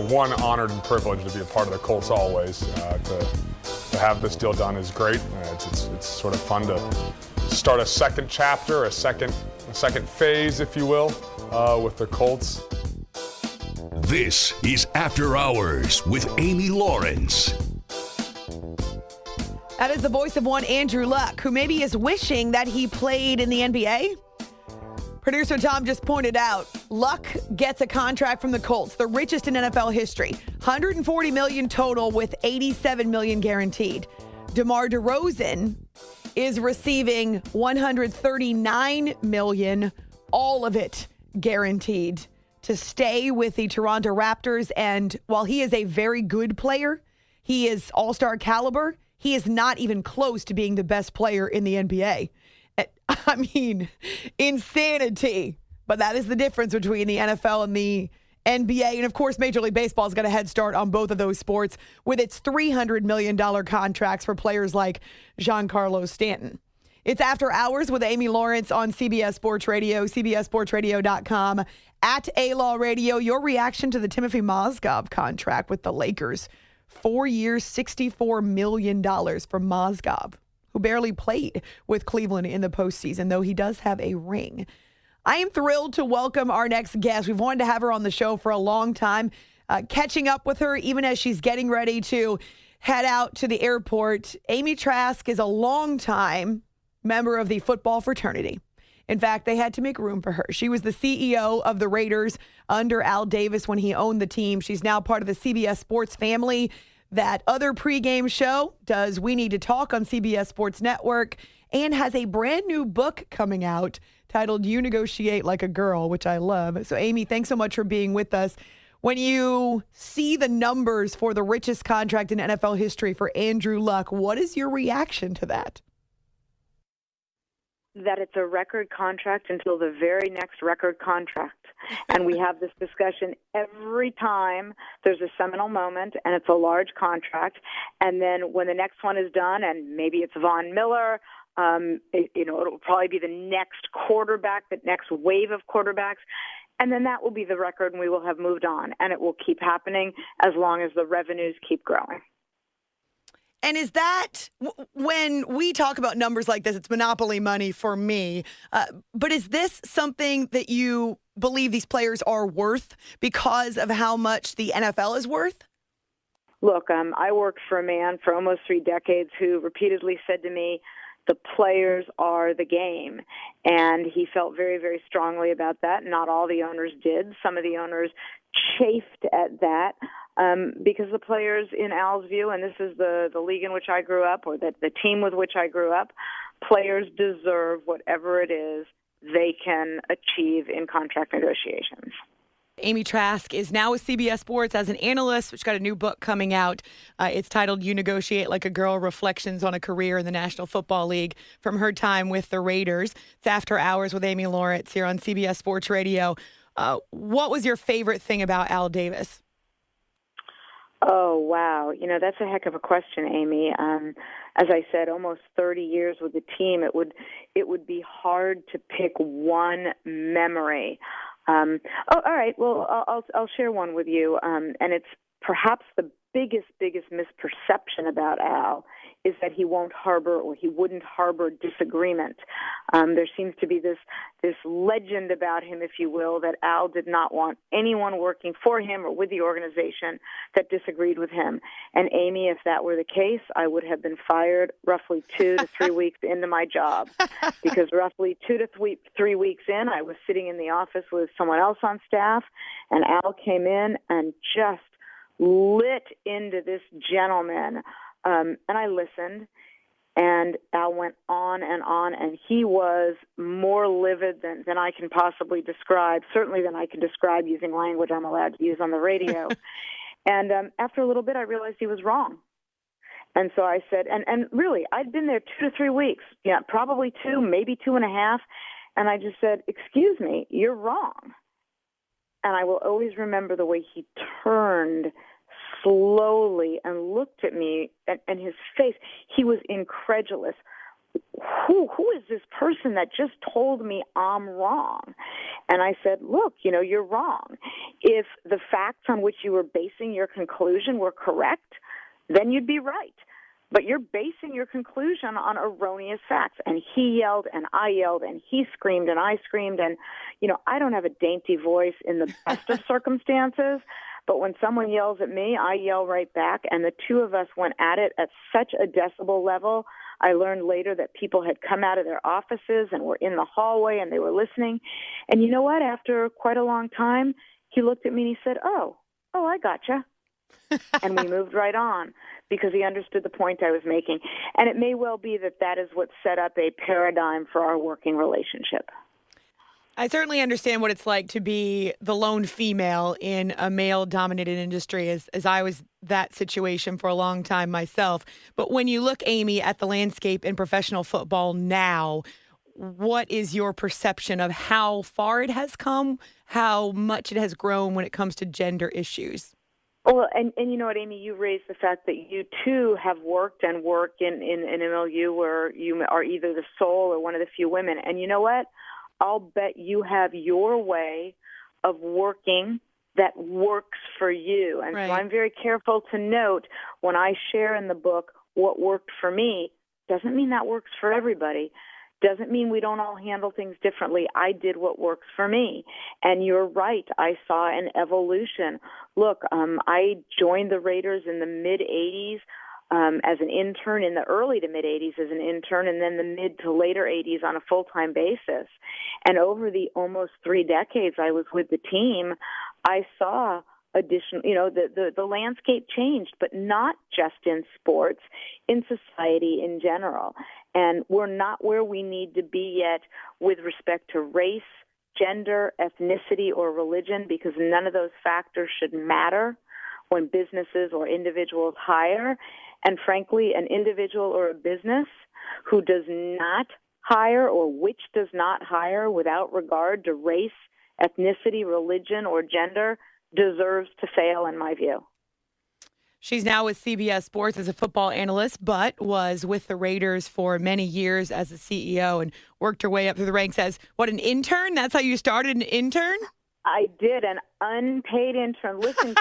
one, honored and privileged to be a part of the Colts always. To have this deal done is great. It's sort of fun to start a second chapter, a second phase, if you will, with the Colts. This is After Hours with Amy Lawrence. That is the voice of one Andrew Luck, who maybe is wishing that he played in the NBA. Producer Tom just pointed out, Luck gets a contract from the Colts, the richest in NFL history. $140 million total with $87 million guaranteed. DeMar DeRozan is receiving $139 million, all of it guaranteed, to stay with the Toronto Raptors. And while he is a very good player, he is all-star caliber, he is not even close to being the best player in the NBA. I mean, insanity. But that is the difference between the NFL and the NBA. And, of course, Major League Baseball has got a head start on both of those sports with its $300 million contracts for players like Giancarlo Stanton. It's After Hours with Amy Lawrence on CBS Sports Radio, cbssportsradio.com, at A-Law Radio. Your reaction to the Timothy Mozgov contract with the Lakers. 4 years, $64 million for Mozgov, who barely played with Cleveland in the postseason, though he does have a ring. I am thrilled to welcome our next guest. We've wanted to have her on the show for a long time, catching up with her even as she's getting ready to head out to the airport. Amy Trask is a longtime member of the football fraternity. In fact, they had to make room for her. She was the CEO of the Raiders under Al Davis when he owned the team. She's now part of the CBS Sports family. That other pregame show does We Need to Talk on CBS Sports Network, and has a brand new book coming out titled You Negotiate Like a Girl, which I love. So, Amy, thanks so much for being with us. When you see the numbers for the richest contract in NFL history for Andrew Luck, what is your reaction to that? That it's a record contract until the very next record contract. And we have this discussion every time there's a seminal moment and it's a large contract. And then when the next one is done, and maybe it's Von Miller, it'll probably be the next quarterback, the next wave of quarterbacks. And then that will be the record and we will have moved on. And it will keep happening as long as the revenues keep growing. And is that, when we talk about numbers like this, it's monopoly money for me. But is this something that you believe these players are worth because of how much the NFL is worth? Look, I worked for a man for almost 3 decades who repeatedly said to me, the players are the game. And he felt very, very strongly about that. Not all the owners did. Some of the owners chafed at that. Because the players, in Al's view, and this is the league in which I grew up, or the team with which I grew up, players deserve whatever it is they can achieve in contract negotiations. Amy Trask is now with CBS Sports as an analyst. She's got a new book coming out. It's titled You Negotiate Like a Girl, Reflections on a Career in the National Football League from her time with the Raiders. It's After Hours with Amy Lawrence here on CBS Sports Radio. What was your favorite thing about Al Davis? Oh, wow. That's a heck of a question, Amy. As I said, almost 30 years with the team, it would be hard to pick one memory. All right. Well, I'll share one with you. And it's perhaps the biggest misperception about Al is that he wouldn't harbor disagreement. There seems to be this legend about him, if you will, that Al did not want anyone working for him or with the organization that disagreed with him. And Amy, if that were the case, I would have been fired roughly 2 to 3 weeks into my job, because roughly 2 to 3 weeks in, I was sitting in the office with someone else on staff, and Al came in and just lit into this gentleman. And I listened, and Al went on, and he was more livid than I can possibly describe, certainly than I can describe using language I'm allowed to use on the radio. And after a little bit, I realized he was wrong. And so I said, and really, I'd been there 2 to 3 weeks, probably 2, maybe 2.5, and I just said, excuse me, you're wrong. And I will always remember the way he turned slowly and looked at me, and his face, he was incredulous. Who is this person that just told me I'm wrong? And I said, look, you're wrong. If the facts on which you were basing your conclusion were correct, then you'd be right. But you're basing your conclusion on erroneous facts. And he yelled, and I yelled, and he screamed, and I screamed. And, I don't have a dainty voice in the best of circumstances, but when someone yells at me, I yell right back. And the two of us went at it at such a decibel level. I learned later that people had come out of their offices and were in the hallway, and they were listening. And you know what? After quite a long time, he looked at me and he said, oh, I gotcha. And we moved right on because he understood the point I was making. And it may well be that is what set up a paradigm for our working relationship. I certainly understand what it's like to be the lone female in a male-dominated industry, as I was that situation for a long time myself. But when you look, Amy, at the landscape in professional football now, what is your perception of how far it has come, how much it has grown when it comes to gender issues? Well, and you know what, Amy, you raised the fact that you, too, have worked and work in MLU where you are either the sole or one of the few women. And you know what? I'll bet you have your way of working that works for you. And right. So I'm very careful to note when I share in the book what worked for me, doesn't mean that works for everybody. Doesn't mean we don't all handle things differently. I did what works for me. And you're right. I saw an evolution. Look, I joined the Raiders in the mid-'80s as an intern, in the early to mid-'80s as an intern, and then the mid to later '80s on a full-time basis. And over the almost 3 decades I was with the team, I saw the landscape changed, but not just in sports, in society in general. And we're not where we need to be yet with respect to race, gender, ethnicity, or religion, because none of those factors should matter when businesses or individuals hire. And frankly, an individual or a business who does not hire or which does not hire without regard to race, ethnicity, religion, or gender deserves to fail, in my view. She's now with CBS Sports as a football analyst, but was with the Raiders for many years as a CEO and worked her way up through the ranks as, an intern? That's how you started, an intern? I did, an unpaid intern. Listen,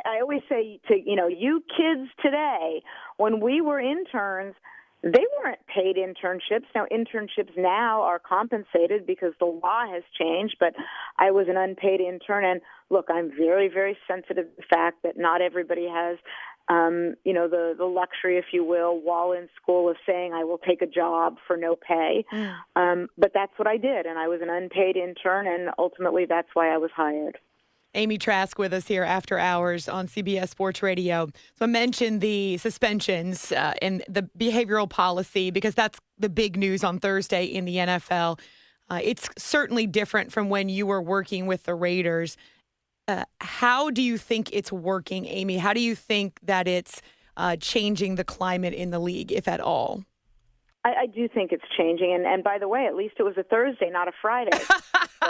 I always say to, you kids today, when we were interns, they weren't paid internships. Now, internships now are compensated because the law has changed, but I was an unpaid intern. And look, I'm very, very sensitive to the fact that not everybody has, the luxury, if you will, while in school of saying I will take a job for no pay. But that's what I did, and I was an unpaid intern, and ultimately that's why I was hired. Amy Trask with us here after hours on CBS Sports Radio. So I mentioned the suspensions and the behavioral policy because that's the big news on Thursday in the NFL. It's certainly different from when you were working with the Raiders. How do you think it's working, Amy? How do you think that it's changing the climate in the league, if at all? I do think it's changing. And by the way, at least it was a Thursday, not a Friday.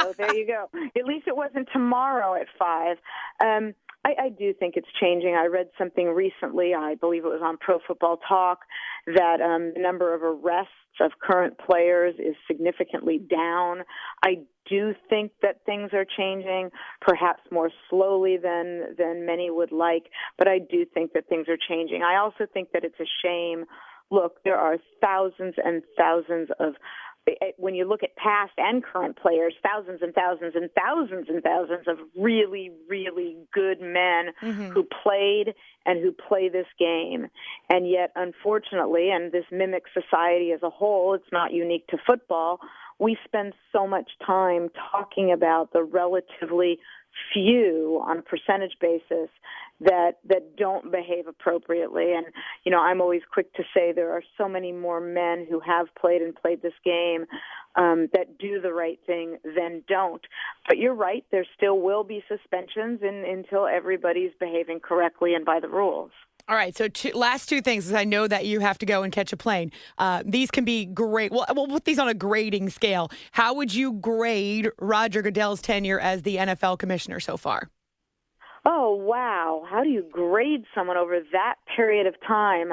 So there you go. At least it wasn't tomorrow at 5. I do think it's changing. I read something recently, I believe it was on Pro Football Talk, that the number of arrests of current players is significantly down. I do think that things are changing, perhaps more slowly than many would like, but I do think that things are changing. I also think that it's a shame. Look, there are thousands and thousands of, when you look at past and current players, thousands and thousands and thousands and thousands of really, really good men who played and who play this game. And yet, unfortunately, and this mimics society as a whole, it's not unique to football, we spend so much time talking about the relatively few on a percentage basis that don't behave appropriately. And, I'm always quick to say there are so many more men who have played this game that do the right thing than don't. But you're right, there still will be suspensions until everybody's behaving correctly and by the rules. All right, so last two things, because I know that you have to go and catch a plane. These can be great. Well, we'll put these on a grading scale. How would you grade Roger Goodell's tenure as the NFL commissioner so far? Oh, wow. How do you grade someone over that period of time?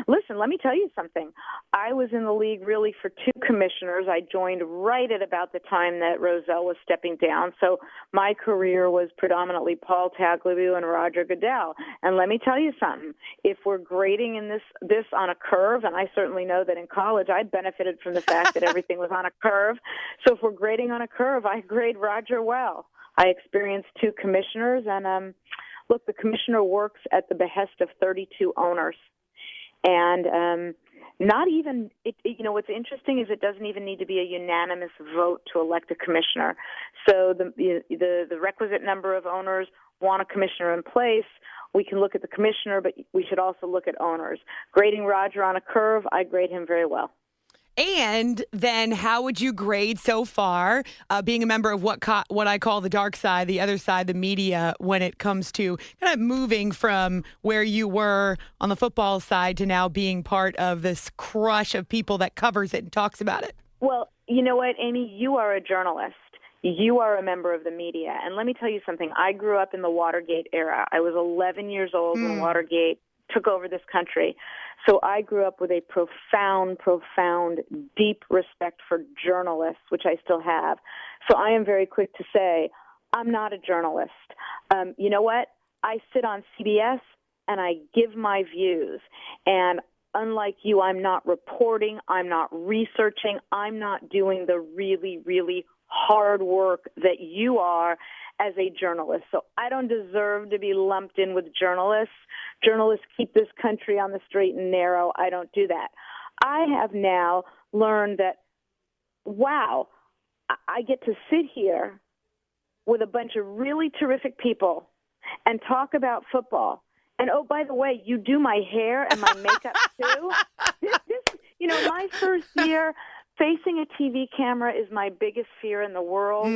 Listen, let me tell you something. I was in the league really for two commissioners. I joined right at about the time that Rozelle was stepping down. So my career was predominantly Paul Tagliabue and Roger Goodell. And let me tell you something. If we're grading in this on a curve, and I certainly know that in college I benefited from the fact that everything was on a curve. So if we're grading on a curve, I grade Roger well. I experienced two commissioners, and look, the commissioner works at the behest of 32 owners. And not even, what's interesting is it doesn't even need to be a unanimous vote to elect a commissioner. So the requisite number of owners want a commissioner in place. We can look at the commissioner, but we should also look at owners. Grading Roger on a curve, I grade him very well. And then how would you grade so far being a member of what I call the dark side, the other side, the media, when it comes to kind of moving from where you were on the football side to now being part of this crush of people that covers it and talks about it? Well, you know what, Amy? You are a journalist. You are a member of the media. And let me tell you something. I grew up in the Watergate era. I was 11 years old when Watergate took over this country. So I grew up with a profound, deep respect for journalists, which I still have. So I am very quick to say, I'm not a journalist. You know what? I sit on CBS and I give my views. And unlike you, I'm not reporting, I'm not researching, I'm not doing the really, really hard work that you are as a journalist. So I don't deserve to be lumped in with journalists. Journalists keep this country on the straight and narrow. I don't do that. I have now learned that, wow, I get to sit here with a bunch of really terrific people and talk about football. And, oh, by the way, you do my hair and my makeup too. My first year, facing a TV camera is my biggest fear in the world.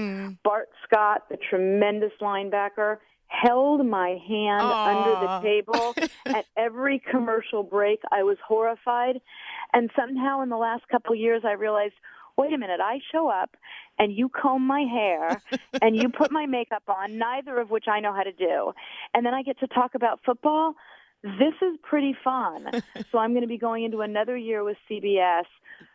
Bart Scott, the tremendous linebacker, held my hand under the table at every commercial break. I was horrified. And somehow in the last couple of years, I realized, wait a minute, I show up and you comb my hair and you put my makeup on, neither of which I know how to do. And then I get to talk about football. This is pretty fun. So I'm going to be going into another year with CBS,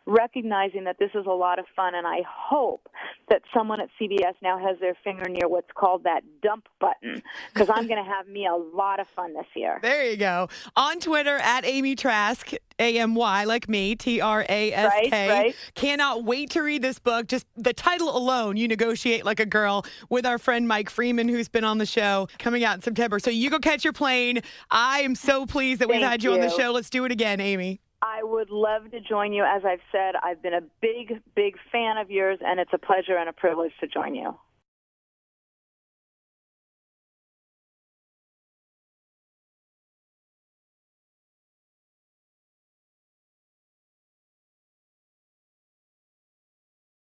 recognizing that this is a lot of fun, and I hope that someone at CBS now has their finger near what's called that dump button, because I'm going to have me a lot of fun this year. There you go. On Twitter, at Amy Trask, AMY, like me, TRASK. Right. Cannot wait to read this book. Just the title alone, You Negotiate Like a Girl, with our friend Mike Freeman, who's been on the show, coming out in September. So you go catch your plane. I am so pleased that we've had you on the show. Let's do it again, Amy. I would love to join you. As I've said, I've been a big fan of yours, and it's a pleasure and a privilege to join you.